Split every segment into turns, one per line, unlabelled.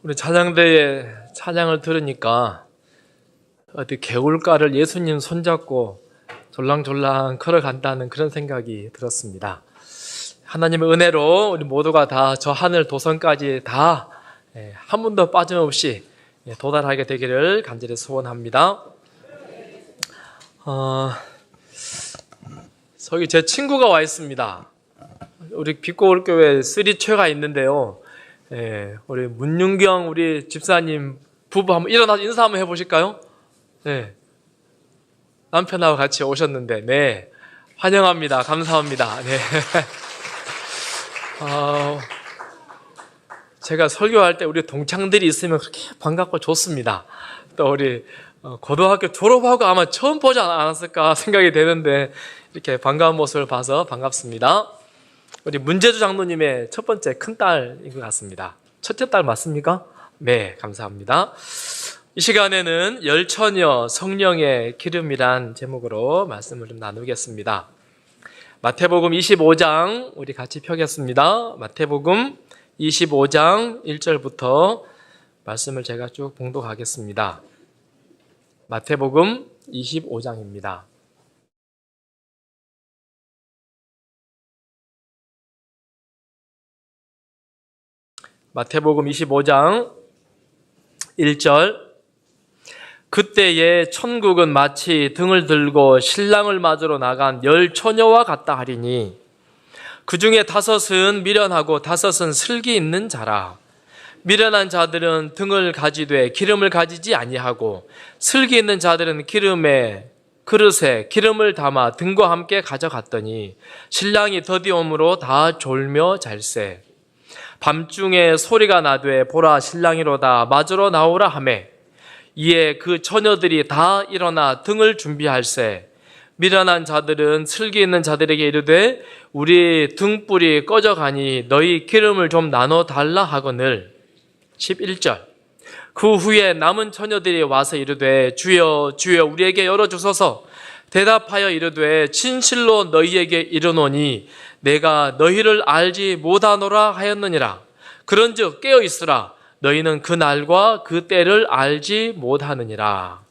우리 찬양대에 찬양을 들으니까 어디 개울가를 예수님 손잡고 졸랑졸랑 걸어간다는 그런 생각이 들었습니다. 하나님의 은혜로 우리 모두가 다 저 하늘 도성까지 다 한 분도 빠짐없이 도달하게 되기를 간절히 소원합니다. 저기 제 친구가 와 있습니다. 우리 빛고울교회 쓰리최가 있는데요. 우리 문윤경 우리 집사님 부부 한번 일어나서 인사 한번 해보실까요? 네. 남편하고 같이 오셨는데, 네. 환영합니다. 감사합니다. 네. 제가 설교할 때 우리 동창들이 있으면 그렇게 반갑고 좋습니다. 또 우리 고등학교 졸업하고 아마 처음 보지 않았을까 생각이 되는데, 이렇게 반가운 모습을 봐서 반갑습니다. 우리 문재주 장로님의 첫 번째 큰딸인 것 같습니다. 첫째 딸 맞습니까? 네, 감사합니다. 이 시간에는 열처녀 성령의 기름이란 제목으로 말씀을 좀 나누겠습니다. 마태복음 25장 우리 같이 펴겠습니다. 마태복음 25장 1절부터 말씀을 제가 쭉 봉독하겠습니다. 마태복음 25장입니다. 마태복음 25장 1절 그때에 천국은 마치 등을 들고 신랑을 맞으러 나간 10처녀와 같다 하리니 그 중에 5은 미련하고 5은 슬기 있는 자라. 미련한 자들은 등을 가지되 기름을 가지지 아니하고 슬기 있는 자들은 그릇에 기름을 담아 등과 함께 가져갔더니 신랑이 더디옴으로 다 졸며 잘세. 밤중에 소리가 나되 보라 신랑이로다 맞으러 나오라 하매 이에 그 처녀들이 다 일어나 등을 준비할세. 미련한 자들은 슬기 있는 자들에게 이르되 우리 등불이 꺼져가니 너희 기름을 좀 나눠 달라 하거늘. 11절 그 후에 남은 처녀들이 와서 이르되 주여 주여 우리에게 열어주소서. 대답하여 이르되 진실로 너희에게 이르노니 내가 너희를 알지 못하노라 하였느니라. 그런즉 깨어있으라. 너희는 그 날과 그 때를 알지 못하느니라.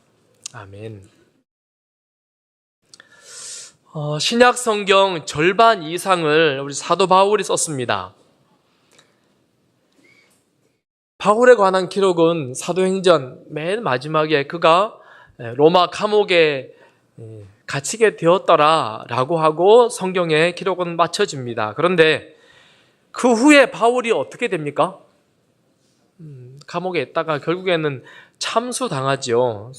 아멘. 신약 성경 절반 이상을 우리 사도 바울이 썼습니다. 바울에 관한 기록은 사도행전 맨 마지막에 그가 로마 감옥에 갇히게 되었더라라고 하고 성경의 기록은 마쳐집니다. 그런데 그 후에 바울이 어떻게 됩니까? 감옥에 있다가 결국에는 참수당하죠.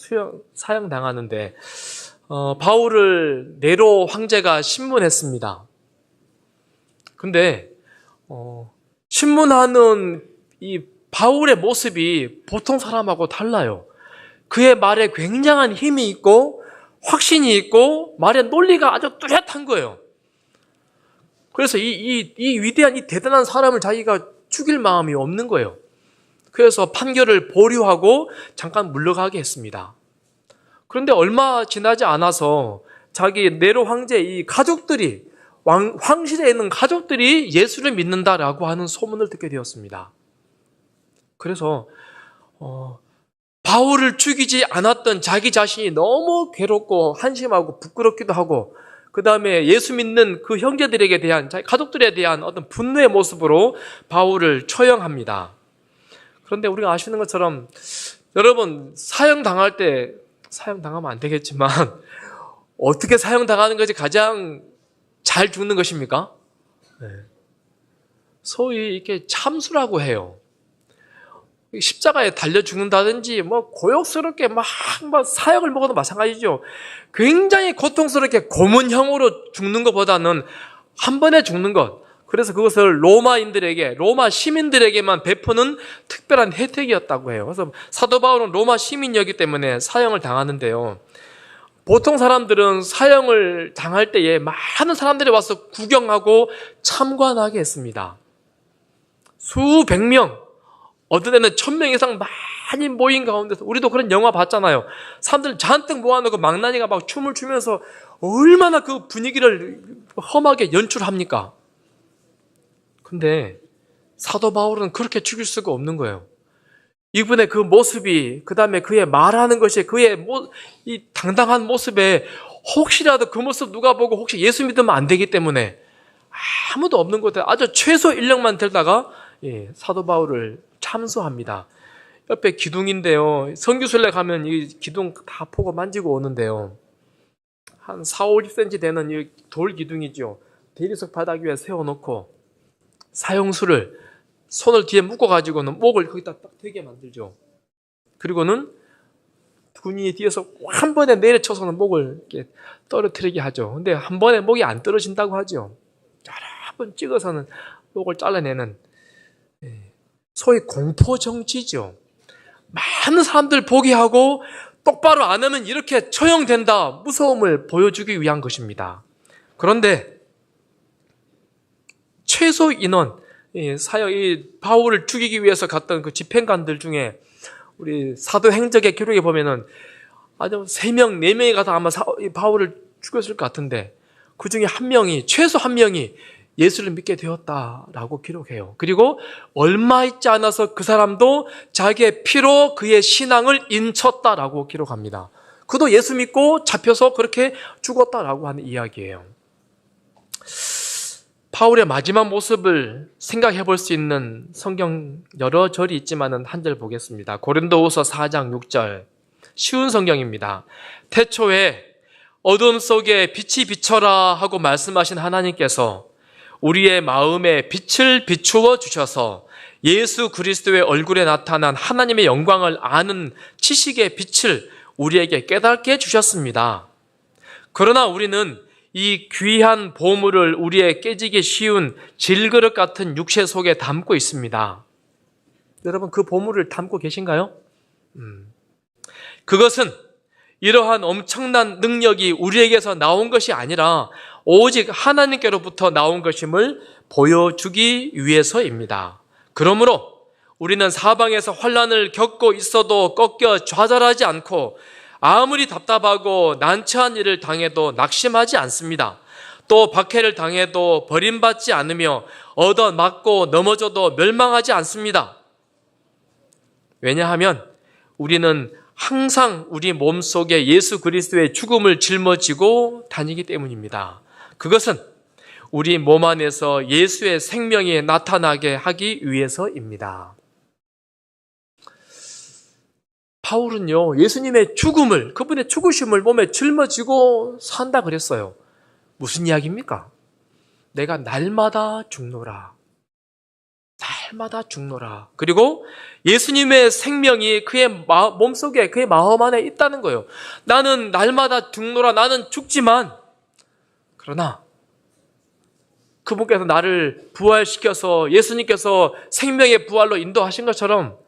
사형당하는데 바울을 네로 황제가 신문했습니다. 근데 신문하는 이 바울의 모습이 보통 사람하고 달라요. 그의 말에 굉장한 힘이 있고 확신이 있고 말의 논리가 아주 뚜렷한 거예요. 그래서 이 위대한 이 대단한 사람을 자기가 죽일 마음이 없는 거예요. 그래서 판결을 보류하고 잠깐 물러가게 했습니다. 그런데 얼마 지나지 않아서 자기 네로 황제의 이 가족들이 황실에 있는 가족들이 예수를 믿는다라고 하는 소문을 듣게 되었습니다. 그래서 바울을 죽이지 않았던 자기 자신이 너무 괴롭고 한심하고 부끄럽기도 하고 그 다음에 예수 믿는 그 형제들에게 대한 자기 가족들에 대한 어떤 분노의 모습으로 바울을 처형합니다. 그런데 우리가 아시는 것처럼 여러분 사형당할 때 사형당하면 안 되겠지만 어떻게 사형당하는 것이 가장 잘 죽는 것입니까? 네. 소위 이렇게 참수라고 해요. 십자가에 달려 죽는다든지 고역스럽게 막 사형을 먹어도 마찬가지죠. 굉장히 고통스럽게 고문형으로 죽는 것보다는 한 번에 죽는 것. 그래서 그것을 로마 시민들에게만 베푸는 특별한 혜택이었다고 해요. 그래서 사도 바울은 로마 시민이었기 때문에 사형을 당하는데요. 보통 사람들은 사형을 당할 때에 많은 사람들이 와서 구경하고 참관하게 했습니다. 수백 명, 어떤 데는 1000명 이상 많이 모인 가운데서 우리도 그런 영화 봤잖아요. 사람들 잔뜩 모아놓고 망나니가 막 춤을 추면서 얼마나 그 분위기를 험하게 연출합니까? 근데 사도 바울은 그렇게 죽일 수가 없는 거예요. 이분의 그 모습이, 그 다음에 그의 말하는 것이, 그의 이 당당한 모습에 혹시라도 그 모습 누가 보고 혹시 예수 믿으면 안 되기 때문에 아무도 없는 곳에 아주 최소 인력만 들다가 사도 바울을 참수합니다. 옆에 기둥인데요. 선교순례 가면 이 기둥 다 보고 만지고 오는데요. 한 4, 50cm 되는 이 돌 기둥이죠. 대리석 바닥 위에 세워놓고 사형수를 손을 뒤에 묶어가지고는 목을 거기다 딱 대게 만들죠. 그리고는 군인이 뒤에서 한 번에 내려쳐서는 목을 이렇게 떨어뜨리게 하죠. 근데 한 번에 목이 안 떨어진다고 하죠. 여러 번 찍어서는 목을 잘라내는, 소위 공포정치죠. 많은 사람들 보게 하고 똑바로 안 하면 이렇게 처형된다, 무서움을 보여주기 위한 것입니다. 그런데 최소 인원, 바울을 죽이기 위해서 갔던 그 집행관들 중에 우리 사도행적의 기록에 보면은 아주 3명, 4명이 가서 아마 바울을 죽였을 것 같은데 그 중에 최소 한 명이 예수를 믿게 되었다라고 기록해요. 그리고 얼마 있지 않아서 그 사람도 자기의 피로 그의 신앙을 인쳤다라고 기록합니다. 그도 예수 믿고 잡혀서 그렇게 죽었다라고 하는 이야기예요. 바울의 마지막 모습을 생각해 볼 수 있는 성경 여러 절이 있지만은 한 절 보겠습니다. 고린도후서 4장 6절. 쉬운 성경입니다. 태초에 어둠 속에 빛이 비춰라 하고 말씀하신 하나님께서 우리의 마음에 빛을 비추어 주셔서 예수 그리스도의 얼굴에 나타난 하나님의 영광을 아는 지식의 빛을 우리에게 깨닫게 해주셨습니다. 그러나 우리는 이 귀한 보물을 우리의 깨지기 쉬운 질그릇 같은 육체 속에 담고 있습니다. 여러분, 그 보물을 담고 계신가요? 그것은 이러한 엄청난 능력이 우리에게서 나온 것이 아니라 오직 하나님께로부터 나온 것임을 보여주기 위해서입니다. 그러므로 우리는 사방에서 환난을 겪고 있어도 꺾여 좌절하지 않고 아무리 답답하고 난처한 일을 당해도 낙심하지 않습니다. 또 박해를 당해도 버림받지 않으며 얻어맞고 넘어져도 멸망하지 않습니다. 왜냐하면 우리는 항상 우리 몸속에 예수 그리스도의 죽음을 짊어지고 다니기 때문입니다. 그것은 우리 몸 안에서 예수의 생명이 나타나게 하기 위해서입니다. 바울은요, 예수님의 죽음을, 그분의 죽으심을 몸에 짊어지고 산다 그랬어요. 무슨 이야기입니까? 내가 날마다 죽노라. 날마다 죽노라. 그리고 예수님의 생명이 그의 몸속에, 그의 마음 안에 있다는 거예요. 나는 날마다 죽노라. 나는 죽지만, 그러나 그분께서 나를 부활시켜서 예수님께서 생명의 부활로 인도하신 것처럼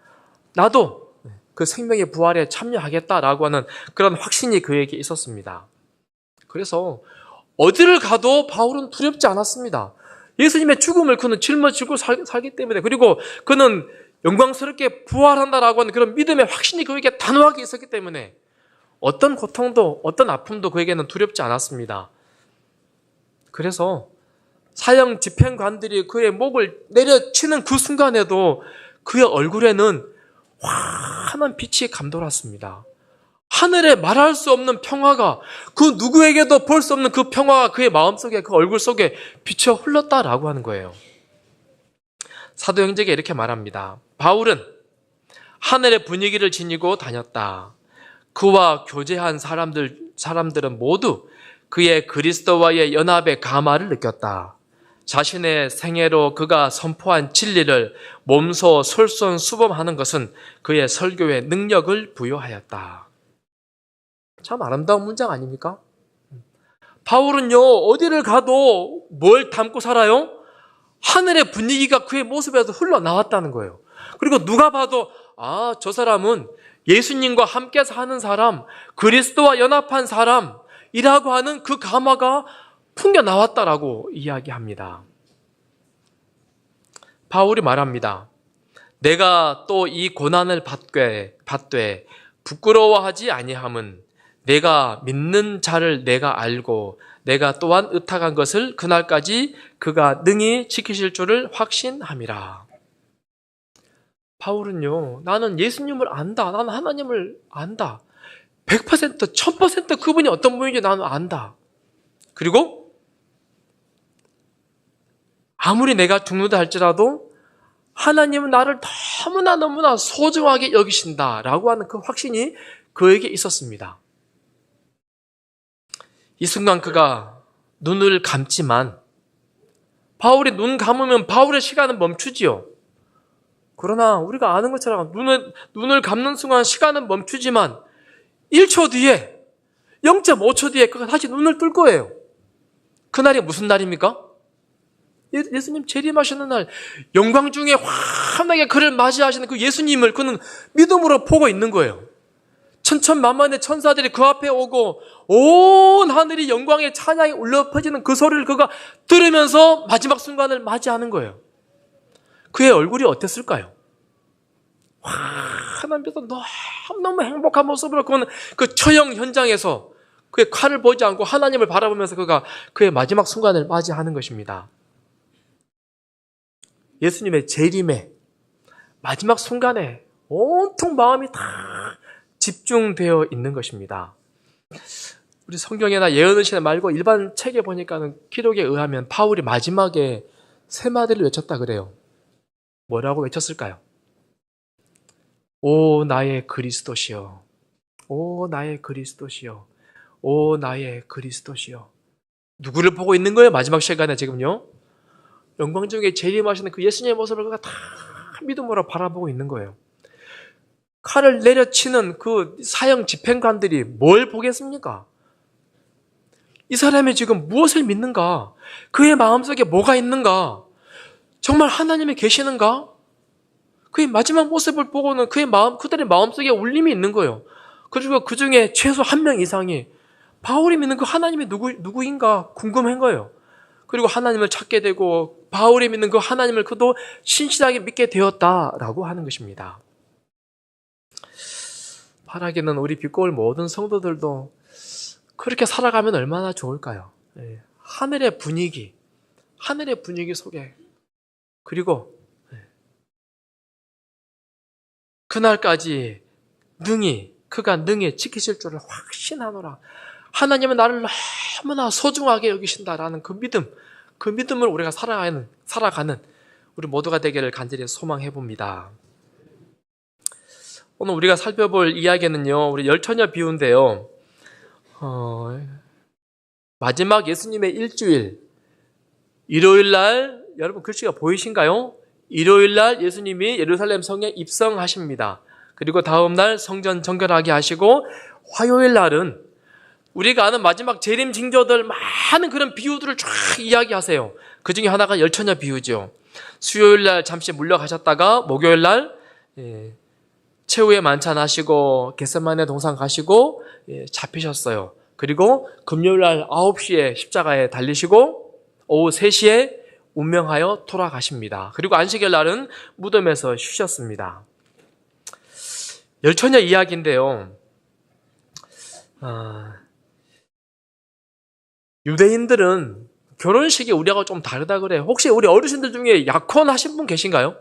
나도 그 생명의 부활에 참여하겠다라고 하는 그런 확신이 그에게 있었습니다. 그래서 어디를 가도 바울은 두렵지 않았습니다. 예수님의 죽음을 그는 짊어지고 살기 때문에, 그리고 그는 영광스럽게 부활한다라고 하는 그런 믿음의 확신이 그에게 단호하게 있었기 때문에 어떤 고통도 어떤 아픔도 그에게는 두렵지 않았습니다. 그래서 사형 집행관들이 그의 목을 내려치는 그 순간에도 그의 얼굴에는 환한 빛이 감돌았습니다. 하늘에 말할 수 없는 평화가, 그 누구에게도 볼 수 없는 그 평화가 그의 마음속에, 그 얼굴 속에 비쳐 흘렀다라고 하는 거예요. 사도행전에 이렇게 말합니다. 바울은 하늘의 분위기를 지니고 다녔다. 그와 교제한 사람들은 모두 그의 그리스도와의 연합의 감화를 느꼈다. 자신의 생애로 그가 선포한 진리를 몸소 솔선수범하는 것은 그의 설교에 능력을 부여하였다. 참 아름다운 문장 아닙니까? 바울은요, 어디를 가도 뭘 담고 살아요? 하늘의 분위기가 그의 모습에서 흘러나왔다는 거예요. 그리고 누가 봐도 저 사람은 예수님과 함께 사는 사람, 그리스도와 연합한 사람이라고 하는 그 감화가 풍겨나왔다라고 이야기합니다. 바울이 말합니다. 내가 또 이 고난을 받되 부끄러워하지 아니함은 내가 믿는 자를 내가 알고 내가 또한 의탁한 것을 그날까지 그가 능히 지키실 줄을 확신함이라. 바울은요, 나는 예수님을 안다. 나는 하나님을 안다. 100%, 1000% 그분이 어떤 분인지 나는 안다. 그리고 아무리 내가 죽는다 할지라도 하나님은 나를 너무나 소중하게 여기신다라고 하는 그 확신이 그에게 있었습니다. 이 순간 그가 눈을 감지만, 바울이 눈 감으면 바울의 시간은 멈추지요. 그러나 우리가 아는 것처럼 눈을 감는 순간 시간은 멈추지만 1초 뒤에, 0.5초 뒤에 그가 다시 눈을 뜰 거예요. 그날이 무슨 날입니까? 예수님 재림하시는 날, 영광 중에 환하게 그를 맞이하시는 그 예수님을 그는 믿음으로 보고 있는 거예요. 천천만만의 천사들이 그 앞에 오고 온 하늘이 영광의 찬양이 울려 퍼지는 그 소리를 그가 들으면서 마지막 순간을 맞이하는 거예요. 그의 얼굴이 어땠을까요? 하나님께서 너무너무 행복한 모습으로 그는 그 처형 현장에서 그의 칼을 보지 않고 하나님을 바라보면서 그가 그의 마지막 순간을 맞이하는 것입니다. 예수님의 재림의 마지막 순간에 온통 마음이 다 집중되어 있는 것입니다. 우리 성경이나 예언의시나 말고 일반 책에 보니까는 기록에 의하면 바울이 마지막에 세 마디를 외쳤다 그래요. 뭐라고 외쳤을까요? 오 나의 그리스도시여, 오 나의 그리스도시여, 오 나의 그리스도시여. 누구를 보고 있는 거예요? 마지막 시간에 지금요. 영광 중에 재림하시는 그 예수님의 모습을 그가 다 믿음으로 바라보고 있는 거예요. 칼을 내려치는 그 사형 집행관들이 뭘 보겠습니까? 이 사람이 지금 무엇을 믿는가? 그의 마음속에 뭐가 있는가? 정말 하나님이 계시는가? 그의 마지막 모습을 보고는 그들의 마음속에 울림이 있는 거예요. 그리고 그 중에 최소 한 명 이상이 바울이 믿는 그 하나님이 누구인가 궁금한 거예요. 그리고 하나님을 찾게 되고 바울이 믿는 그 하나님을 그도 신실하게 믿게 되었다라고 하는 것입니다. 바라기는 우리 빛고울 모든 성도들도 그렇게 살아가면 얼마나 좋을까요? 하늘의 분위기 속에, 그리고 그날까지 그가 능히 지키실 줄을 확신하노라. 하나님은 나를 너무나 소중하게 여기신다라는 그 믿음을 우리가 살아가는 우리 모두가 되기를 간절히 소망해 봅니다. 오늘 우리가 살펴볼 이야기는요, 우리 열처녀 비유인데요. 마지막 예수님의 일주일, 일요일 날, 여러분 글씨가 보이신가요? 일요일 날 예수님이 예루살렘 성에 입성하십니다. 그리고 다음 날 성전 정결하게 하시고, 화요일 날은 우리가 아는 마지막 재림 징조들 많은 그런 비유들을 쫙 이야기하세요. 그 중에 하나가 열처녀 비유죠. 수요일 날 잠시 물러가셨다가 목요일 날 최후의 만찬 하시고 겟세마네 동산 가시고 잡히셨어요. 그리고 금요일 날 9시에 십자가에 달리시고 오후 3시에 운명하여 돌아가십니다. 그리고 안식일 날은 무덤에서 쉬셨습니다. 열처녀 이야기인데요. 유대인들은 결혼식이 우리하고 좀 다르다 그래요. 혹시 우리 어르신들 중에 약혼 하신 분 계신가요?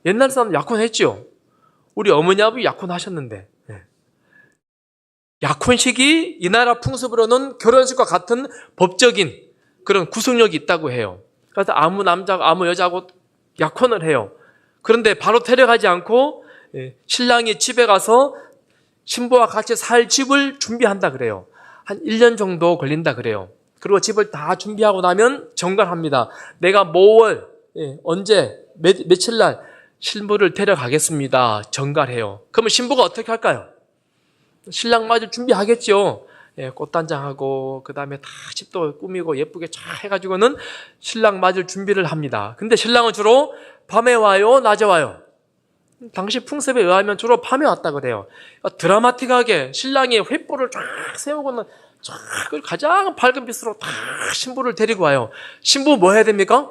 옛날 사람 약혼했죠? 우리 어머니 아버지 약혼하셨는데, 약혼식이 이 나라 풍습으로는 결혼식과 같은 법적인 그런 구속력이 있다고 해요. 그래서 아무 남자가 아무 여자하고 약혼을 해요. 그런데 바로 데려가지 않고 신랑이 집에 가서 신부와 같이 살 집을 준비한다 그래요. 한 1년 정도 걸린다 그래요. 그리고 집을 다 준비하고 나면 정갈합니다. 내가 뭐월, 언제, 며칠 날 신부를 데려가겠습니다. 정갈해요. 그러면 신부가 어떻게 할까요? 신랑 맞을 준비하겠죠. 꽃단장하고 그 다음에 다 집도 꾸미고 예쁘게 쫙 해가지고는 신랑 맞을 준비를 합니다. 근데 신랑은 주로 밤에 와요? 낮에 와요? 당시 풍습에 의하면 주로 밤에 왔다 그래요. 드라마틱하게 신랑이 횃불을 쫙 세우고는 쫙 가장 밝은 빛으로 다 신부를 데리고 와요. 신부 뭐 해야 됩니까?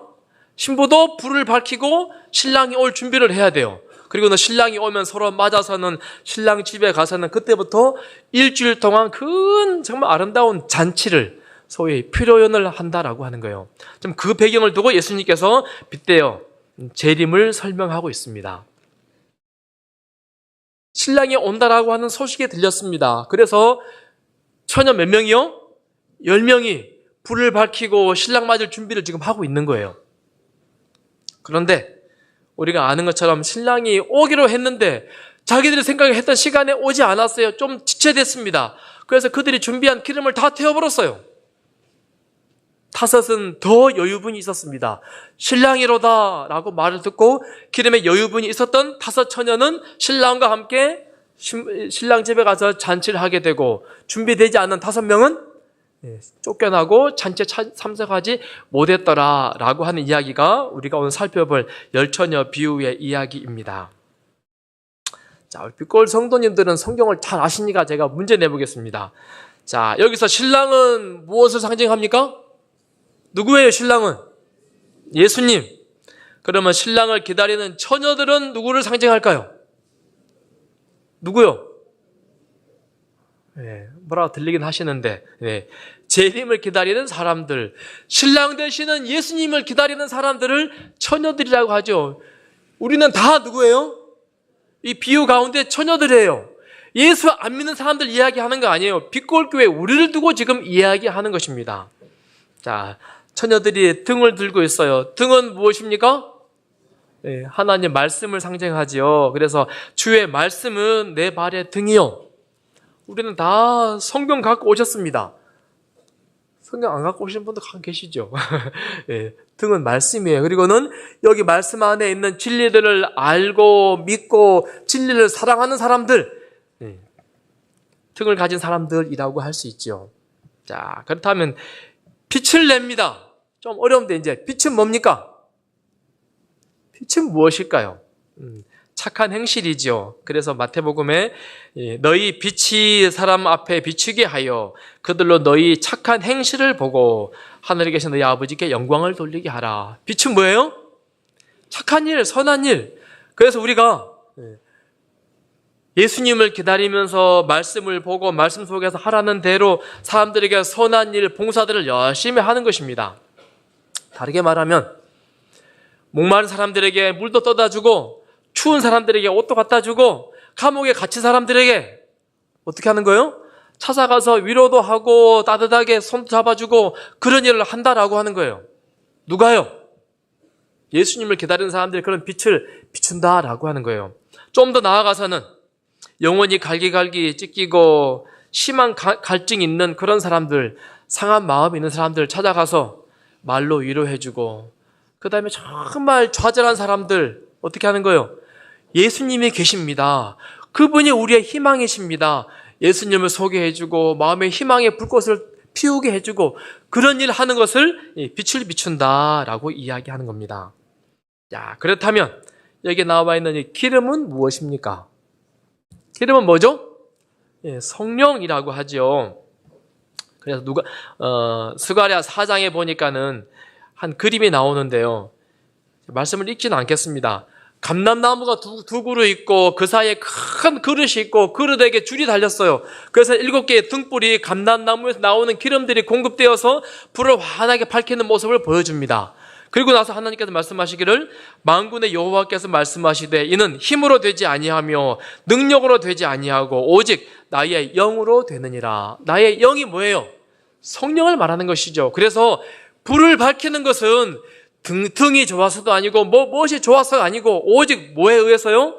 신부도 불을 밝히고 신랑이 올 준비를 해야 돼요. 그리고는 신랑이 오면 서로 맞아서는 신랑 집에 가서는 그때부터 일주일 동안 큰 정말 아름다운 잔치를 소위 피로연을 한다라고 하는 거예요. 좀 그 배경을 두고 예수님께서 빗대요. 재림을 설명하고 있습니다. 신랑이 온다라고 하는 소식이 들렸습니다. 그래서 처녀 몇 명이요? 10명이 불을 밝히고 신랑 맞을 준비를 지금 하고 있는 거예요. 그런데 우리가 아는 것처럼 신랑이 오기로 했는데 자기들이 생각했던 시간에 오지 않았어요. 좀 지체됐습니다. 그래서 그들이 준비한 기름을 다 태워버렸어요. 다섯은 더 여유분이 있었습니다. 신랑이로다 라고 말을 듣고 기름에 여유분이 있었던 다섯 처녀는 신랑과 함께 신랑 집에 가서 잔치를 하게 되고, 준비되지 않은 5명은 쫓겨나고 잔치에 참석하지 못했더라 라고 하는 이야기가 우리가 오늘 살펴볼 열처녀 비유의 이야기입니다. 자, 우리 빛골 성도님들은 성경을 잘 아시니까 제가 문제 내보겠습니다. 자, 여기서 신랑은 무엇을 상징합니까? 누구예요, 신랑은? 예수님. 그러면 신랑을 기다리는 처녀들은 누구를 상징할까요? 누구요? 뭐라고 들리긴 하시는데, 재림을 기다리는 사람들, 신랑 되시는 예수님을 기다리는 사람들을 처녀들이라고 하죠. 우리는 다 누구예요? 이 비유 가운데 처녀들이에요. 예수 안 믿는 사람들 이야기하는 거 아니에요. 빛골교회 우리를 두고 지금 이야기하는 것입니다. 자, 처녀들이 등을 들고 있어요. 등은 무엇입니까? 하나님 말씀을 상징하지요. 그래서 주의 말씀은 내 발의 등이요. 우리는 다 성경 갖고 오셨습니다. 성경 안 갖고 오신 분도 계시죠. 등은 말씀이에요. 그리고는 여기 말씀 안에 있는 진리들을 알고 믿고 진리를 사랑하는 사람들, 등을 가진 사람들이라고 할 수 있죠. 자, 그렇다면 빛을 냅니다. 좀 어려운데 이제 빛은 뭡니까? 빛은 무엇일까요? 착한 행실이죠. 그래서 마태복음에 너희 빛이 사람 앞에 비추게 하여 그들로 너희 착한 행실을 보고 하늘에 계신 너희 아버지께 영광을 돌리게 하라. 빛은 뭐예요? 착한 일, 선한 일. 그래서 우리가 예수님을 기다리면서 말씀을 보고 말씀 속에서 하라는 대로 사람들에게 선한 일, 봉사들을 열심히 하는 것입니다. 다르게 말하면 목마른 사람들에게 물도 떠다 주고 추운 사람들에게 옷도 갖다 주고 감옥에 갇힌 사람들에게 어떻게 하는 거예요? 찾아가서 위로도 하고 따뜻하게 손도 잡아주고 그런 일을 한다라고 하는 거예요. 누가요? 예수님을 기다리는 사람들이 그런 빛을 비춘다라고 하는 거예요. 좀 더 나아가서는 영혼이 갈기갈기 찢기고 심한 갈증이 있는 그런 사람들, 상한 마음이 있는 사람들 찾아가서 말로 위로해주고, 그 다음에 정말 좌절한 사람들 어떻게 하는 거예요? 예수님이 계십니다. 그분이 우리의 희망이십니다. 예수님을 소개해주고 마음의 희망의 불꽃을 피우게 해주고 그런 일 하는 것을 빛을 비춘다라고 이야기하는 겁니다. 자, 그렇다면 여기 나와 있는 이 기름은 무엇입니까? 기름은 뭐죠? 성령이라고 하죠. 그래서 스가랴 4장에 보니까는 한 그림이 나오는데요. 말씀을 읽지는 않겠습니다. 감람나무가 두 그루 있고 그 사이에 큰 그릇이 있고 그릇에게 줄이 달렸어요. 그래서 7개의 등불이 감람나무에서 나오는 기름들이 공급되어서 불을 환하게 밝히는 모습을 보여줍니다. 그리고 나서 하나님께서 말씀하시기를 만군의 여호와께서 말씀하시되 이는 힘으로 되지 아니하며 능력으로 되지 아니하고 오직 나의 영으로 되느니라. 나의 영이 뭐예요? 성령을 말하는 것이죠. 그래서 불을 밝히는 것은 등이 좋아서도 아니고 무엇이 좋아서가 아니고 오직 뭐에 의해서요?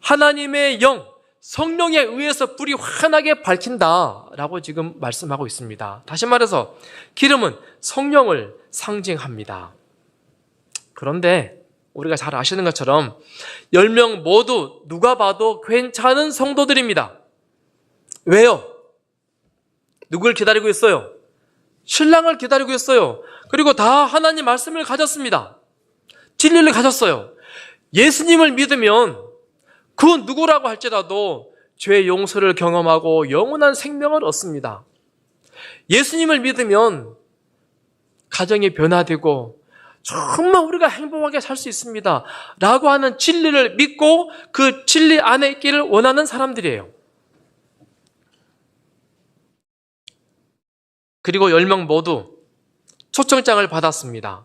하나님의 영, 성령에 의해서 불이 환하게 밝힌다라고 지금 말씀하고 있습니다. 다시 말해서 기름은 성령을 상징합니다. 그런데 우리가 잘 아시는 것처럼 10명 모두 누가 봐도 괜찮은 성도들입니다. 왜요? 누굴 기다리고 있어요? 신랑을 기다리고 있어요. 그리고 다 하나님 말씀을 가졌습니다. 진리를 가졌어요. 예수님을 믿으면 그 누구라고 할지라도 죄의 용서를 경험하고 영원한 생명을 얻습니다. 예수님을 믿으면 가정이 변화되고 정말 우리가 행복하게 살 수 있습니다 라고 하는 진리를 믿고 그 진리 안에 있기를 원하는 사람들이에요. 그리고 10명 모두 초청장을 받았습니다.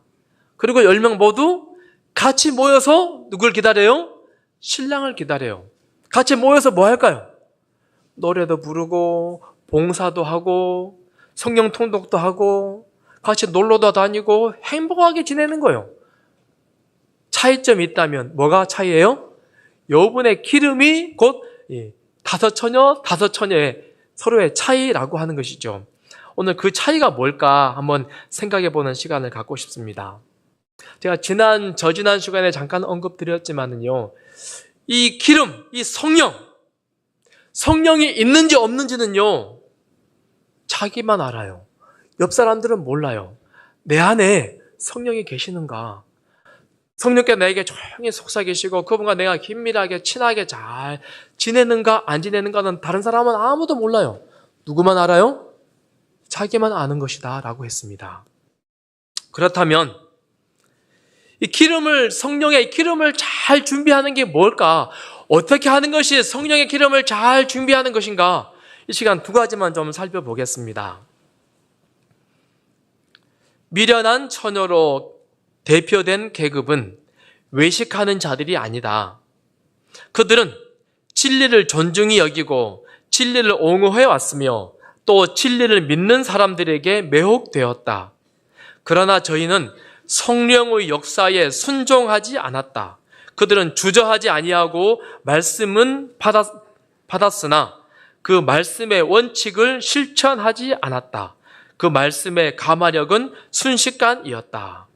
그리고 10명 모두 같이 모여서 누굴 기다려요? 신랑을 기다려요. 같이 모여서 뭐 할까요? 노래도 부르고 봉사도 하고 성령 통독도 하고 같이 놀러도 다니고 행복하게 지내는 거예요. 차이점이 있다면 뭐가 차이예요? 여분의 기름이 곧 다섯 처녀의 서로의 차이라고 하는 것이죠. 오늘 그 차이가 뭘까 한번 생각해 보는 시간을 갖고 싶습니다. 제가 저지난 시간에 잠깐 언급드렸지만은요, 이 기름, 이 성령이 있는지 없는지는요, 자기만 알아요. 옆 사람들은 몰라요. 내 안에 성령이 계시는가? 성령께서 나에게 조용히 속삭이시고 그분과 내가 긴밀하게 친하게 잘 지내는가 안 지내는가는 다른 사람은 아무도 몰라요. 누구만 알아요? 자기만 아는 것이다 라고 했습니다. 그렇다면 이 성령의 기름을 잘 준비하는 게 뭘까? 어떻게 하는 것이 성령의 기름을 잘 준비하는 것인가? 이 시간 두 가지만 좀 살펴보겠습니다. 미련한 처녀로 대표된 계급은 외식하는 자들이 아니다. 그들은 진리를 존중히 여기고 진리를 옹호해 왔으며 또 진리를 믿는 사람들에게 매혹되었다. 그러나 저희는 성령의 역사에 순종하지 않았다. 그들은 주저하지 아니하고 말씀은 받았으나 그 말씀의 원칙을 실천하지 않았다. 그 말씀의 가마력은 순식간이었다.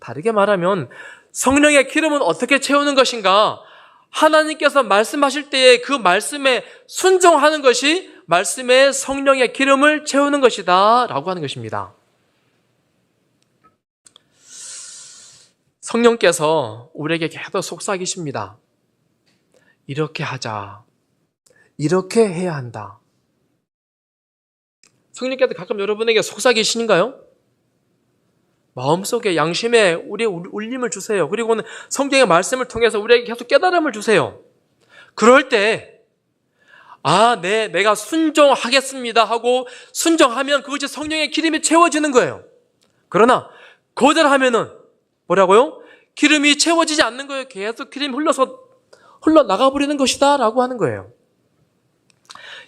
다르게 말하면 성령의 기름은 어떻게 채우는 것인가? 하나님께서 말씀하실 때에 그 말씀에 순종하는 것이 말씀의 성령의 기름을 채우는 것이다 라고 하는 것입니다. 성령께서 우리에게 계속 속삭이십니다. 이렇게 하자. 이렇게 해야 한다. 성령께서 가끔 여러분에게 속삭이시는가요? 마음속에 양심에 우리의 울림을 주세요. 그리고는 성경의 말씀을 통해서 우리에게 계속 깨달음을 주세요. 그럴 때 내가 순종하겠습니다 하고 순종하면 그것이 성령의 기름이 채워지는 거예요. 그러나 거절하면은 뭐라고요? 기름이 채워지지 않는 거예요. 계속 기름이 흘러나가 버리는 것이다 라고 하는 거예요.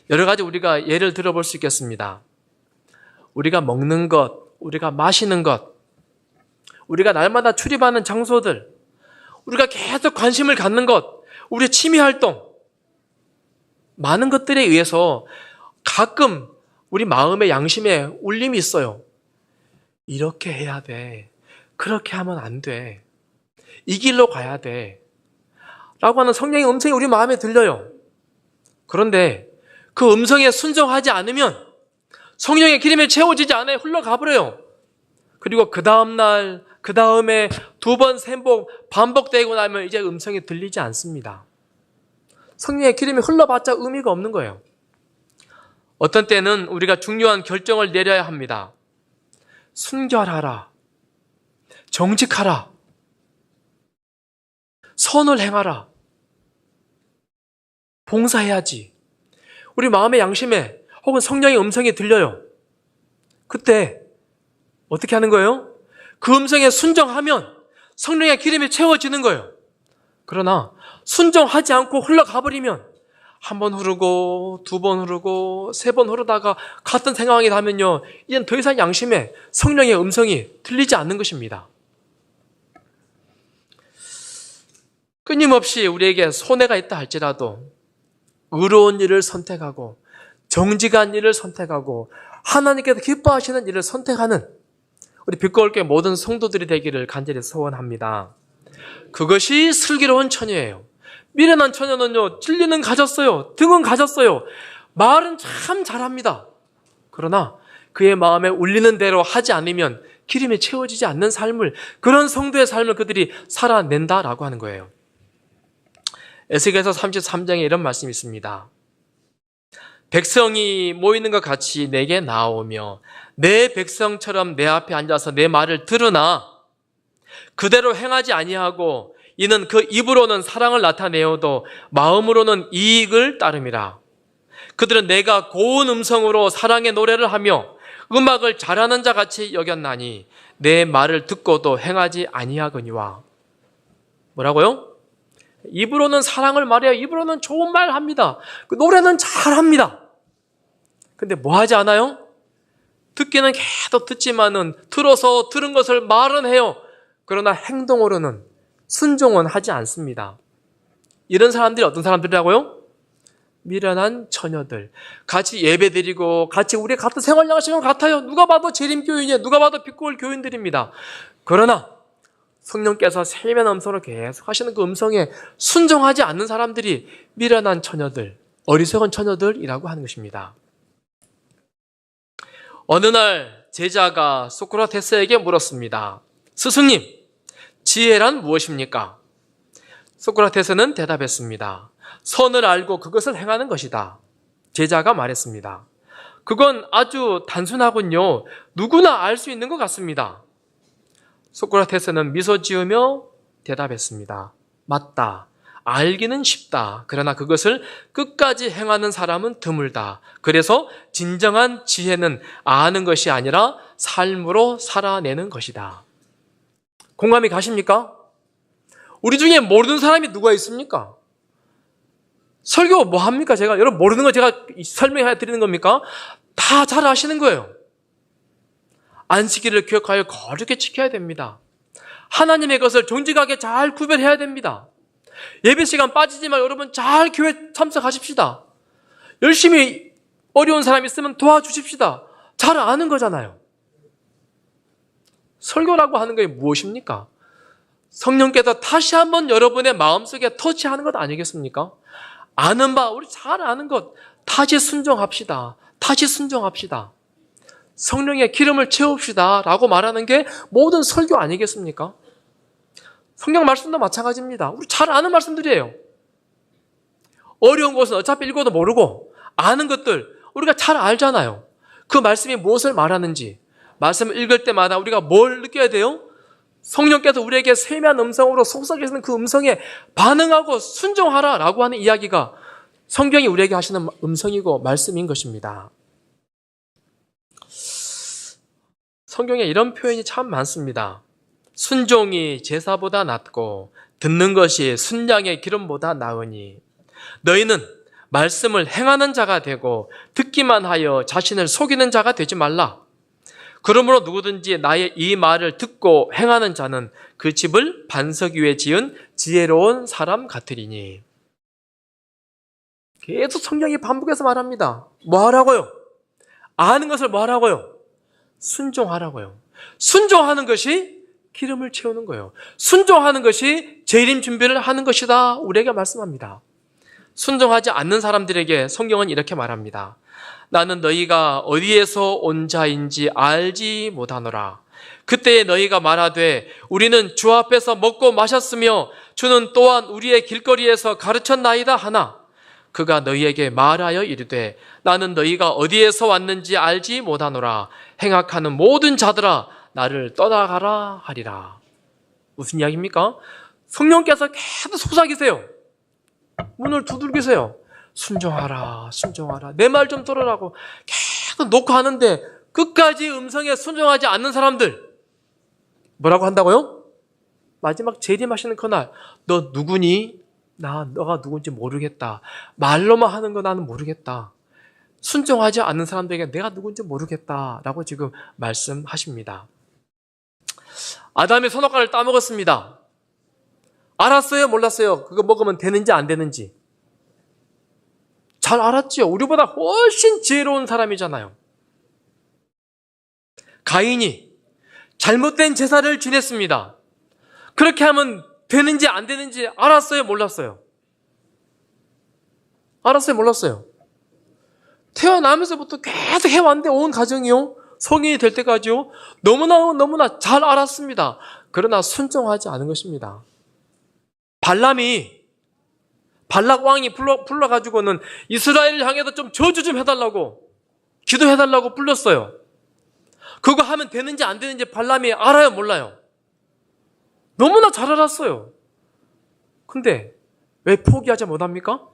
여러 가지 우리가 예를 들어볼 수 있겠습니다. 우리가 먹는 것, 우리가 마시는 것, 우리가 날마다 출입하는 장소들, 우리가 계속 관심을 갖는 것, 우리의 취미활동, 많은 것들에 의해서 가끔 우리 마음의 양심에 울림이 있어요. 이렇게 해야 돼. 그렇게 하면 안 돼. 이 길로 가야 돼. 라고 하는 성령의 음성이 우리 마음에 들려요. 그런데 그 음성에 순종하지 않으면 성령의 기름에 채워지지 않아요. 흘러가 버려요. 그리고 그 다음에 두 번, 세 번 반복되고 나면 이제 음성이 들리지 않습니다. 성령의 기름이 흘러봤자 의미가 없는 거예요. 어떤 때는 우리가 중요한 결정을 내려야 합니다. 순결하라. 정직하라. 선을 행하라. 봉사해야지. 우리 마음의 양심에 혹은 성령의 음성이 들려요. 그때 어떻게 하는 거예요? 그 음성에 순종하면 성령의 기름이 채워지는 거예요. 그러나 순종하지 않고 흘러가 버리면 한 번 흐르고 두 번 흐르고 세 번 흐르다가 같은 상황이 나면요, 이젠 더 이상 양심에 성령의 음성이 들리지 않는 것입니다. 끊임없이 우리에게 손해가 있다 할지라도 의로운 일을 선택하고 정직한 일을 선택하고 하나님께서 기뻐하시는 일을 선택하는 우리 빛거울교회 모든 성도들이 되기를 간절히 소원합니다. 그것이 슬기로운 처녀예요. 미련한 처녀는요, 진리는 가졌어요. 등은 가졌어요. 말은 참 잘합니다. 그러나 그의 마음에 울리는 대로 하지 않으면 기름이 채워지지 않는 삶을, 그런 성도의 삶을 그들이 살아낸다라고 하는 거예요. 에스겔서 33장에 이런 말씀이 있습니다. 백성이 모이는 것 같이 내게 나오며 내 백성처럼 내 앞에 앉아서 내 말을 들으나 그대로 행하지 아니하고 이는 그 입으로는 사랑을 나타내어도 마음으로는 이익을 따름이라. 그들은 내가 고운 음성으로 사랑의 노래를 하며 음악을 잘하는 자 같이 여겼나니 내 말을 듣고도 행하지 아니하거니와. 뭐라고요? 입으로는 사랑을 말해요. 입으로는 좋은 말 합니다. 그 노래는 잘합니다. 근데 뭐 하지 않아요? 듣기는 계속 듣지만은 들어서 들은 것을 말은 해요. 그러나 행동으로는 순종은 하지 않습니다. 이런 사람들이 어떤 사람들이라고요? 미련한 처녀들. 같이 예배드리고 같이 우리 같은 생활 양식은 같아요. 누가 봐도 재림교인이에요. 누가 봐도 빛골 교인들입니다. 그러나 성령께서 세미한 음성으로 계속 하시는 그 음성에 순종하지 않는 사람들이 미련한 처녀들, 어리석은 처녀들이라고 하는 것입니다. 어느 날 제자가 소크라테스에게 물었습니다. 스승님, 지혜란 무엇입니까? 소크라테스는 대답했습니다. 선을 알고 그것을 행하는 것이다. 제자가 말했습니다. 그건 아주 단순하군요. 누구나 알 수 있는 것 같습니다. 소크라테스는 미소 지으며 대답했습니다. 맞다. 알기는 쉽다. 그러나 그것을 끝까지 행하는 사람은 드물다. 그래서 진정한 지혜는 아는 것이 아니라 삶으로 살아내는 것이다. 공감이 가십니까? 우리 중에 모르는 사람이 누가 있습니까? 설교 뭐 합니까? 제가 여러분 모르는 거 제가 설명해 드리는 겁니까? 다 잘 아시는 거예요. 안식일을 기억하여 거룩히 지켜야 됩니다. 하나님의 것을 정직하게 잘 구별해야 됩니다. 예배 시간 빠지지 말고 여러분 잘 교회 참석하십시다. 열심히 어려운 사람 있으면 도와주십시다. 잘 아는 거잖아요. 설교라고 하는 게 무엇입니까? 성령께서 다시 한번 여러분의 마음속에 터치하는 것 아니겠습니까? 아는 바, 우리 잘 아는 것, 다시 순종합시다. 다시 순종합시다. 성령의 기름을 채웁시다. 라고 말하는 게 모든 설교 아니겠습니까? 성경 말씀도 마찬가지입니다. 우리 잘 아는 말씀들이에요. 어려운 것은 어차피 읽어도 모르고 아는 것들 우리가 잘 알잖아요. 그 말씀이 무엇을 말하는지 말씀을 읽을 때마다 우리가 뭘 느껴야 돼요? 성령께서 우리에게 세미한 음성으로 속삭이시는 그 음성에 반응하고 순종하라 라고 하는 이야기가 성경이 우리에게 하시는 음성이고 말씀인 것입니다. 성경에 이런 표현이 참 많습니다. 순종이 제사보다 낫고 듣는 것이 순양의 기름보다 나으니 너희는 말씀을 행하는 자가 되고 듣기만 하여 자신을 속이는 자가 되지 말라. 그러므로 누구든지 나의 이 말을 듣고 행하는 자는 그 집을 반석 위에 지은 지혜로운 사람 같으리니. 계속 성경이 반복해서 말합니다. 뭐 하라고요? 아는 것을 뭐 하라고요? 순종하라고요. 순종하는 것이 기름을 채우는 거예요. 순종하는 것이 재림 준비를 하는 것이다. 우리에게 말씀합니다. 순종하지 않는 사람들에게 성경은 이렇게 말합니다. 나는 너희가 어디에서 온 자인지 알지 못하노라. 그때 너희가 말하되 우리는 주 앞에서 먹고 마셨으며 주는 또한 우리의 길거리에서 가르쳤나이다 하나 그가 너희에게 말하여 이르되 나는 너희가 어디에서 왔는지 알지 못하노라. 행악하는 모든 자들아 나를 떠나가라 하리라. 무슨 이야기입니까? 성령께서 계속 속삭이세요. 문을 두들기세요. 순종하라, 순종하라. 내 말 좀 들으라고 계속 놓고 하는데 끝까지 음성에 순종하지 않는 사람들 뭐라고 한다고요? 마지막 재림하시는 그날 너 누구니? 너가 누군지 모르겠다. 말로만 하는 거 나는 모르겠다. 순종하지 않는 사람들에게 내가 누군지 모르겠다라고 지금 말씀하십니다. 아담이 선악과를 따먹었습니다. 알았어요? 몰랐어요? 그거 먹으면 되는지 안 되는지? 잘 알았지요. 우리보다 훨씬 지혜로운 사람이잖아요. 가인이 잘못된 제사를 지냈습니다. 그렇게 하면 되는지 안 되는지 알았어요? 몰랐어요? 알았어요? 몰랐어요? 태어나면서부터 계속 해왔는데 온 가정이요. 성인이 될 때까지요. 너무나 잘 알았습니다. 그러나 순종하지 않은 것입니다. 발락 왕이 불러가지고는 이스라엘을 향해서 좀 저주 좀 해달라고 기도해달라고 불렀어요. 그거 하면 되는지 안 되는지 발람이 알아요? 몰라요? 너무나 잘 알았어요. 근데 왜 포기하지 못합니까?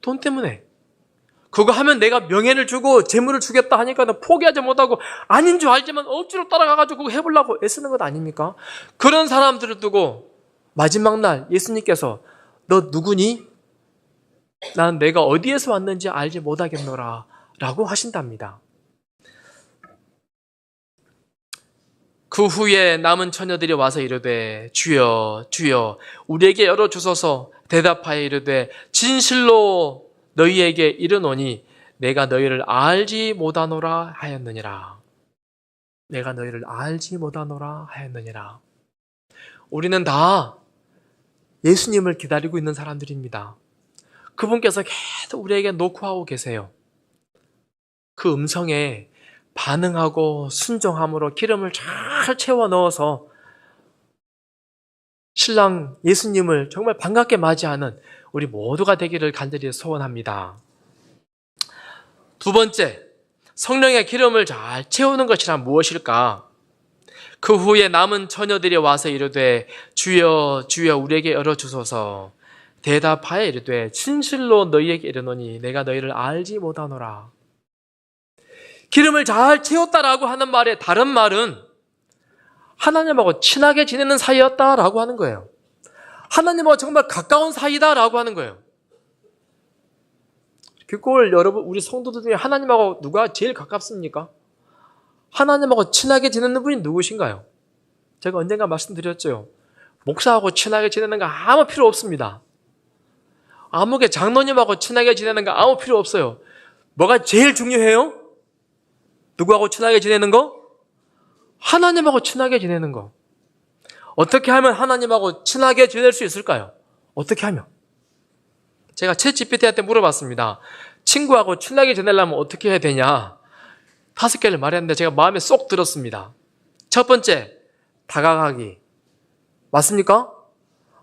돈 때문에. 그거 하면 내가 명예를 주고 재물을 주겠다 하니까 너 포기하지 못하고 아닌 줄 알지만 억지로 따라가가지고 그거 해보려고 애쓰는 것 아닙니까? 그런 사람들을 두고 마지막 날 예수님께서 너 누구니? 난 내가 어디에서 왔는지 알지 못하겠노라 라고 하신답니다. 그 후에 남은 처녀들이 와서 이르되 주여 주여 우리에게 열어주소서. 대답하여 이르되 진실로 너희에게 이르노니 내가 너희를 알지 못하노라 하였느니라. 내가 너희를 알지 못하노라 하였느니라. 우리는 다 예수님을 기다리고 있는 사람들입니다. 그분께서 계속 우리에게 노크하고 계세요. 그 음성에 반응하고 순종함으로 기름을 잘 채워 넣어서 신랑 예수님을 정말 반갑게 맞이하는 우리 모두가 되기를 간절히 소원합니다. 두 번째, 성령의 기름을 잘 채우는 것이란 무엇일까? 그 후에 남은 처녀들이 와서 이르되 주여 주여 우리에게 열어주소서. 대답하여 이르되 진실로 너희에게 이르노니 내가 너희를 알지 못하노라. 기름을 잘 채웠다라고 하는 말의 다른 말은 하나님하고 친하게 지내는 사이였다라고 하는 거예요. 하나님하고 정말 가까운 사이다라고 하는 거예요. 그걸 여러분 우리 성도들 중에 하나님하고 누가 제일 가깝습니까? 하나님하고 친하게 지내는 분이 누구신가요? 제가 언젠가 말씀드렸죠. 목사하고 친하게 지내는 거 아무 필요 없습니다. 아무개 장로님하고 친하게 지내는 거 아무 필요 없어요. 뭐가 제일 중요해요? 누구하고 친하게 지내는 거? 하나님하고 친하게 지내는 거. 어떻게 하면 하나님하고 친하게 지낼 수 있을까요? 어떻게 하면? 제가 챗GPT한테 물어봤습니다. 친구하고 친하게 지내려면 어떻게 해야 되냐? 5개를 말했는데 제가 마음에 쏙 들었습니다. 첫 번째, 다가가기. 맞습니까?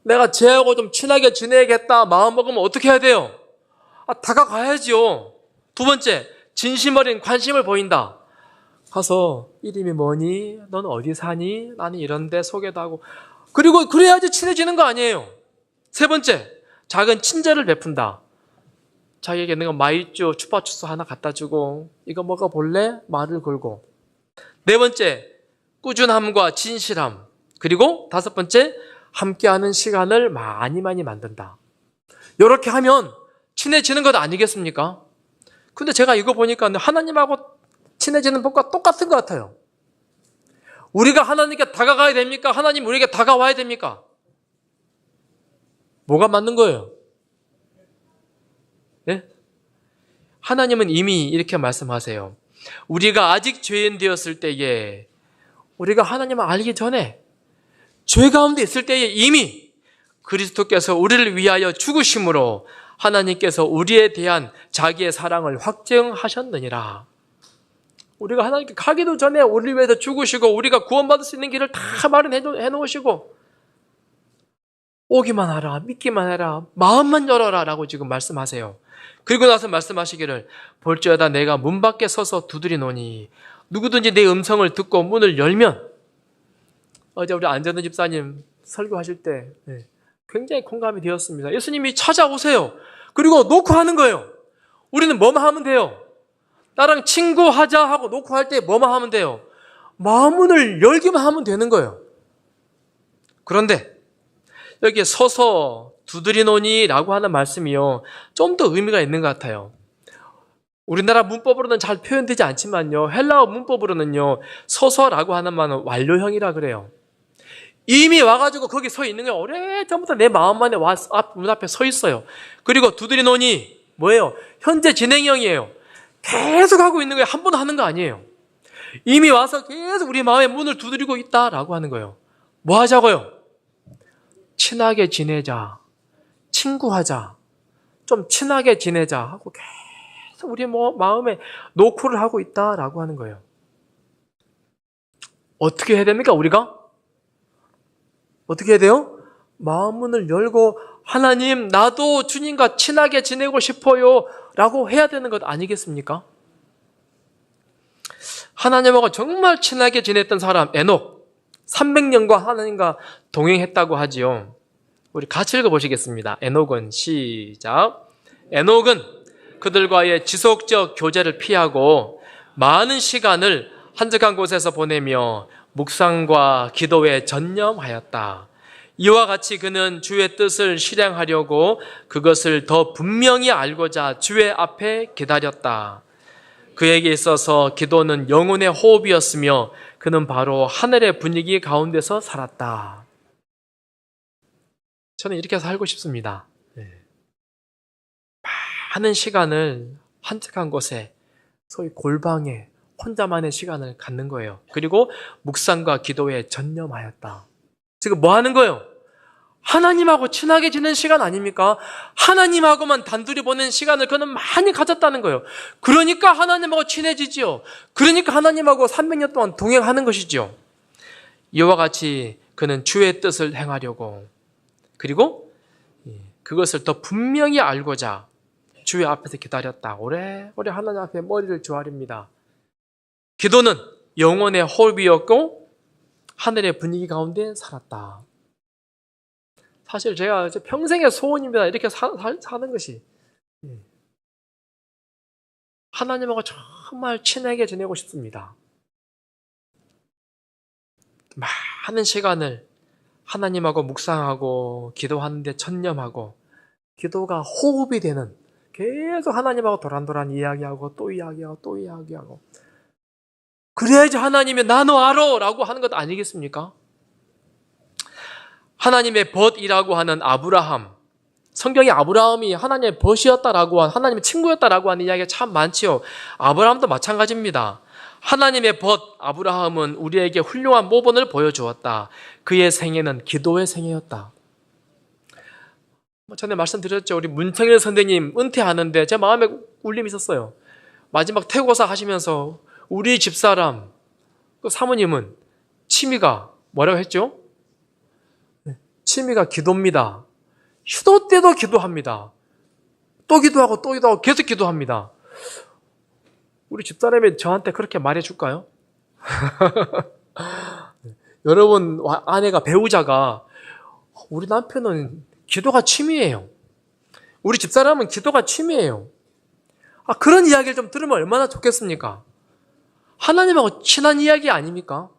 내가 쟤하고 좀 친하게 지내야겠다 마음 먹으면 어떻게 해야 돼요? 다가가야지요. 두 번째, 진심 어린 관심을 보인다. 가서 이름이 뭐니? 넌 어디 사니? 나는 이런데 소개도 하고. 그리고 그래야지 친해지는 거 아니에요. 세 번째, 작은 친절을 베푼다. 자기에게 내가 마이쮸 추파추스 하나 갖다 주고 이거 먹어볼래? 말을 걸고. 네 번째, 꾸준함과 진실함. 그리고 다섯 번째, 함께하는 시간을 많이 만든다. 이렇게 하면 친해지는 것 아니겠습니까? 근데 제가 이거 보니까 하나님하고 친해지는 법과 똑같은 것 같아요. 우리가 하나님께 다가가야 됩니까? 하나님 우리에게 다가와야 됩니까? 뭐가 맞는 거예요? 네? 하나님은 이미 이렇게 말씀하세요. 우리가 아직 죄인 되었을 때에 우리가 하나님을 알기 전에 죄 가운데 있을 때에 이미 그리스도께서 우리를 위하여 죽으심으로 하나님께서 우리에 대한 자기의 사랑을 확증하셨느니라. 우리가 하나님께 가기도 전에 우리를 위해서 죽으시고 우리가 구원받을 수 있는 길을 다 마련해 놓으시고 오기만 하라, 믿기만 해라, 마음만 열어라 라고 지금 말씀하세요. 그리고 나서 말씀하시기를 볼지어다 내가 문 밖에 서서 두드리노니 누구든지 내 음성을 듣고 문을 열면. 어제 우리 안전은 집사님 설교하실 때 굉장히 공감이 되었습니다. 예수님이 찾아오세요. 그리고 노크하는 거예요. 우리는 뭐만 하면 돼요? 나랑 친구하자 하고 노크할 때 뭐만 하면 돼요? 마음문을 열기만 하면 되는 거예요. 그런데 여기에 서서 두드리노니 라고 하는 말씀이요, 좀 더 의미가 있는 것 같아요. 우리나라 문법으로는 잘 표현되지 않지만요, 헬라어 문법으로는요, 서서라고 하는 말은 완료형이라 그래요. 이미 와가지고 거기 서 있는 거예요. 오래전부터 내 마음 안에 문 앞에 서 있어요. 그리고 두드리노니 뭐예요? 현재 진행형이에요. 계속 하고 있는 거예요. 한 번 하는 거 아니에요. 이미 와서 계속 우리 마음의 문을 두드리고 있다라고 하는 거예요. 뭐 하자고요? 친하게 지내자, 친구하자, 좀 친하게 지내자 하고 계속 우리 마음에 노크를 하고 있다라고 하는 거예요. 어떻게 해야 됩니까? 우리가? 어떻게 해야 돼요? 마음문을 열고 하나님 나도 주님과 친하게 지내고 싶어요 라고 해야 되는 것 아니겠습니까? 하나님하고 정말 친하게 지냈던 사람 에녹, 300년과 하나님과 동행했다고 하지요. 우리 같이 읽어보시겠습니다. 에녹은 시작. 에녹은 그들과의 지속적 교제를 피하고 많은 시간을 한적한 곳에서 보내며 묵상과 기도에 전념하였다. 이와 같이 그는 주의 뜻을 실행하려고 그것을 더 분명히 알고자 주의 앞에 기다렸다. 그에게 있어서 기도는 영혼의 호흡이었으며 그는 바로 하늘의 분위기 가운데서 살았다. 저는 이렇게 살고 싶습니다. 많은 시간을 한적한 곳에, 소위 골방에 혼자만의 시간을 갖는 거예요. 그리고 묵상과 기도에 전념하였다. 지금 뭐 하는 거예요? 하나님하고 친하게 지낸 시간 아닙니까? 하나님하고만 단둘이 보낸 시간을 그는 많이 가졌다는 거예요. 그러니까 하나님하고 친해지지요. 그러니까 하나님하고 300년 동안 동행하는 것이죠. 이와 같이 그는 주의 뜻을 행하려고, 그리고 그것을 더 분명히 알고자 주의 앞에서 기다렸다. 오래오래 하나님 앞에 머리를 조아립니다. 기도는 영혼의 호흡이었고 하늘의 분위기 가운데 살았다. 사실 제가 평생의 소원입니다. 이렇게 사는 것이. 하나님하고 정말 친하게 지내고 싶습니다. 많은 시간을 하나님하고 묵상하고 기도하는데 전념하고, 기도가 호흡이 되는, 계속 하나님하고 도란도란 이야기하고 또 이야기하고 또 이야기하고, 그래야지 하나님이 나 너 알아 라고 하는 것 아니겠습니까? 하나님의 벗이라고 하는 아브라함, 성경에 아브라함이 하나님의 벗이었다라고 한, 하나님의 친구였다라고 하는 이야기가 참 많지요. 아브라함도 마찬가지입니다. 하나님의 벗 아브라함은 우리에게 훌륭한 모본을 보여주었다. 그의 생애는 기도의 생애였다. 전에 말씀드렸죠. 우리 문창일 선생님 은퇴하는데 제 마음에 울림이 있었어요. 마지막 퇴고사 하시면서 우리 집사람, 그 사모님은 취미가 뭐라고 했죠? 취미가 기도입니다. 휴도 때도 기도합니다. 또 기도하고 또 기도하고 계속 기도합니다. 우리 집사람이 저한테 그렇게 말해줄까요? 여러분, 아내가, 배우자가 우리 남편은 기도가 취미예요. 우리 집사람은 기도가 취미예요. 그런 이야기를 좀 들으면 얼마나 좋겠습니까? 하나님하고 친한 이야기 아닙니까?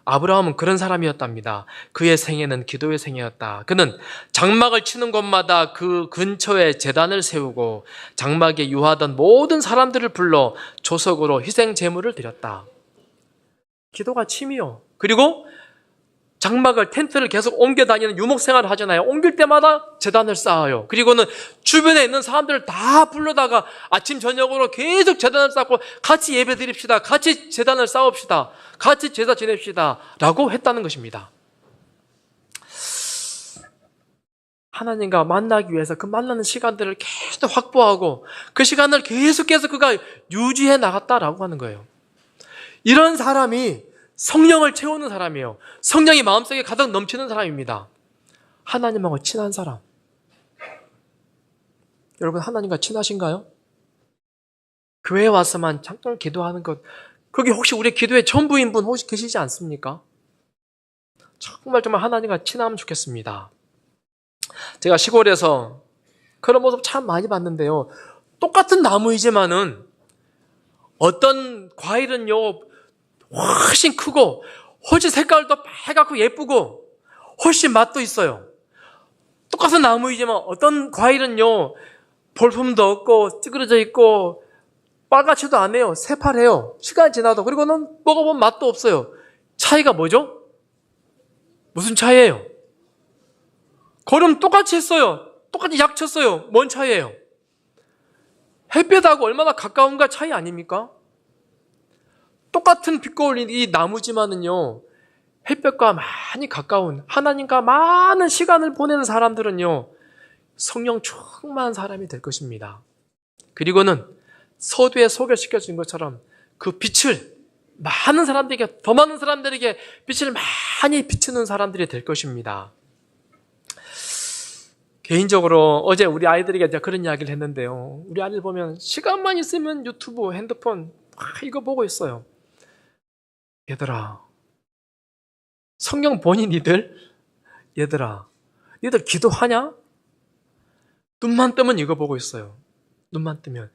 아브라함은 그런 사람이었답니다. 그의 생애는 기도의 생애였다. 그는 장막을 치는 곳마다 그 근처에 제단을 세우고 장막에 유하던 모든 사람들을 불러 조석으로 희생 제물을 드렸다. 기도가 취미요. 그리고 장막을, 텐트를 계속 옮겨 다니는 유목 생활을 하잖아요. 옮길 때마다 제단을 쌓아요. 그리고는 주변에 있는 사람들을 다 불러다가 아침 저녁으로 계속 제단을 쌓고 같이 예배 드립시다. 같이 제단을 쌓읍시다. 같이 제사 지냅시다. 라고 했다는 것입니다. 하나님과 만나기 위해서 그 만나는 시간들을 계속 확보하고 그 시간을 계속해서 그가 유지해 나갔다라고 하는 거예요. 이런 사람이 성령을 채우는 사람이에요. 성령이 마음속에 가득 넘치는 사람입니다. 하나님하고 친한 사람. 여러분, 하나님과 친하신가요? 교회에 와서만 잠깐 기도하는 것, 그게 혹시 우리 기도의 전부인 분 혹시 계시지 않습니까? 정말 하나님과 친하면 좋겠습니다. 제가 시골에서 그런 모습 참 많이 봤는데요. 똑같은 나무이지만은 어떤 과일은요 훨씬 크고 훨씬 색깔도 빨갛고 예쁘고 훨씬 맛도 있어요. 똑같은 나무이지만 어떤 과일은요 볼품도 없고 찌그러져 있고 빨갛지도 않아요. 새파래요. 시간이 지나도. 그리고는 먹어보면 맛도 없어요. 차이가 뭐죠? 무슨 차이예요? 걸음 똑같이 했어요. 똑같이 약 쳤어요. 뭔 차이예요? 햇볕하고 얼마나 가까운가 차이 아닙니까? 똑같은 빛과 이 나무지만은요, 햇볕과 많이 가까운 하나님과 많은 시간을 보내는 사람들은요, 성령 충만한 사람이 될 것입니다. 그리고는 서두에 소개시켜준 것처럼 그 빛을 많은 사람들에게, 더 많은 사람들에게 빛을 많이 비추는 사람들이 될 것입니다. 개인적으로 어제 우리 아이들에게 제가 그런 이야기를 했는데요. 우리 아이들 보면 시간만 있으면 유튜브, 핸드폰 이거 보고 있어요. 얘들아, 성경 보니 니들? 얘들아, 니들 기도하냐? 눈만 뜨면 이거 보고 있어요. 눈만 뜨면.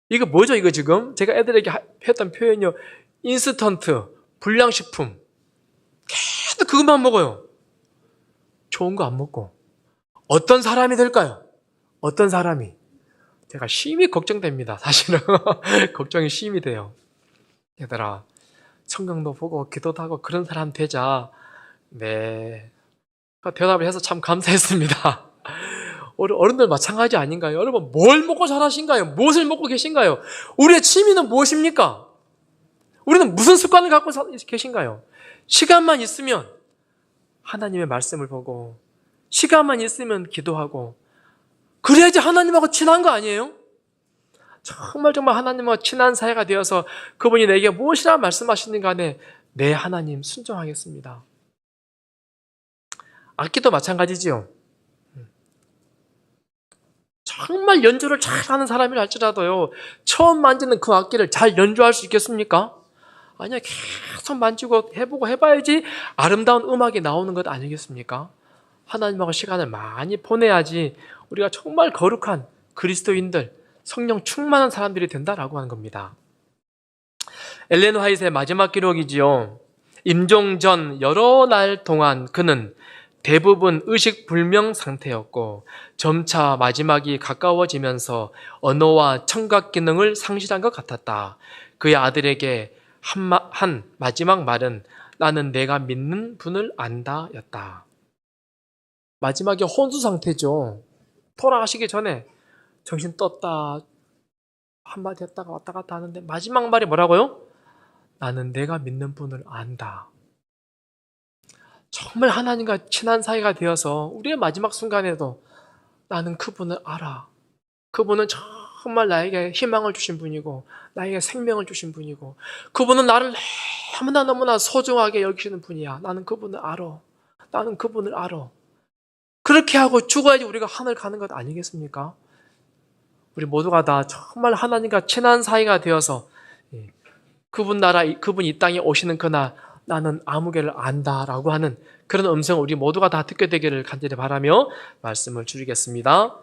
이거 뭐죠, 이거 지금? 제가 애들에게 했던 표현이요. 인스턴트, 불량식품. 계속 그것만 먹어요. 좋은 거 안 먹고. 어떤 사람이 될까요? 어떤 사람이? 제가 심히 걱정됩니다, 사실은. 걱정이 심히 돼요. 얘들아, 성경도 보고 기도도 하고 그런 사람 되자. 네. 대답을 해서 참 감사했습니다. 어른들 마찬가지 아닌가요? 여러분, 뭘 먹고 자라신가요? 무엇을 먹고 계신가요? 우리의 취미는 무엇입니까? 우리는 무슨 습관을 갖고 계신가요? 시간만 있으면 하나님의 말씀을 보고, 시간만 있으면 기도하고, 그래야지 하나님하고 친한 거 아니에요? 정말 하나님과 친한 사이가 되어서 그분이 내게 무엇이라 말씀하시는 간에 내 하나님 순종하겠습니다. 악기도 마찬가지지요. 정말 연주를 잘하는 사람이라 할지라도요, 처음 만지는 그 악기를 잘 연주할 수 있겠습니까? 아니야, 계속 만지고 해보고 해봐야지 아름다운 음악이 나오는 것 아니겠습니까? 하나님하고 시간을 많이 보내야지 우리가 정말 거룩한 그리스도인들, 성령 충만한 사람들이 된다라고 하는 겁니다. 엘렌 화이트의 마지막 기록이지요. 임종 전 여러 날 동안 그는 대부분 의식불명 상태였고 점차 마지막이 가까워지면서 언어와 청각 기능을 상실한 것 같았다. 그의 아들에게 한 마지막 말은 나는 내가 믿는 분을 안다 였다. 마지막에 혼수 상태죠. 돌아가시기 전에 정신 떴다 한마디 했다가 왔다 갔다 하는데 마지막 말이 뭐라고요? 나는 내가 믿는 분을 안다. 정말 하나님과 친한 사이가 되어서 우리의 마지막 순간에도 나는 그분을 알아. 그분은 정말 나에게 희망을 주신 분이고 나에게 생명을 주신 분이고 그분은 나를 너무나 소중하게 여기시는 분이야. 나는 그분을 알아. 나는 그분을 알아. 그렇게 하고 죽어야지 우리가 하늘 가는 것 아니겠습니까? 우리 모두가 다 정말 하나님과 친한 사이가 되어서 그분 이 땅에 오시는 그날 나는 아무개를 안다라고 하는 그런 음성을 우리 모두가 다 듣게 되기를 간절히 바라며 말씀을 줄이겠습니다.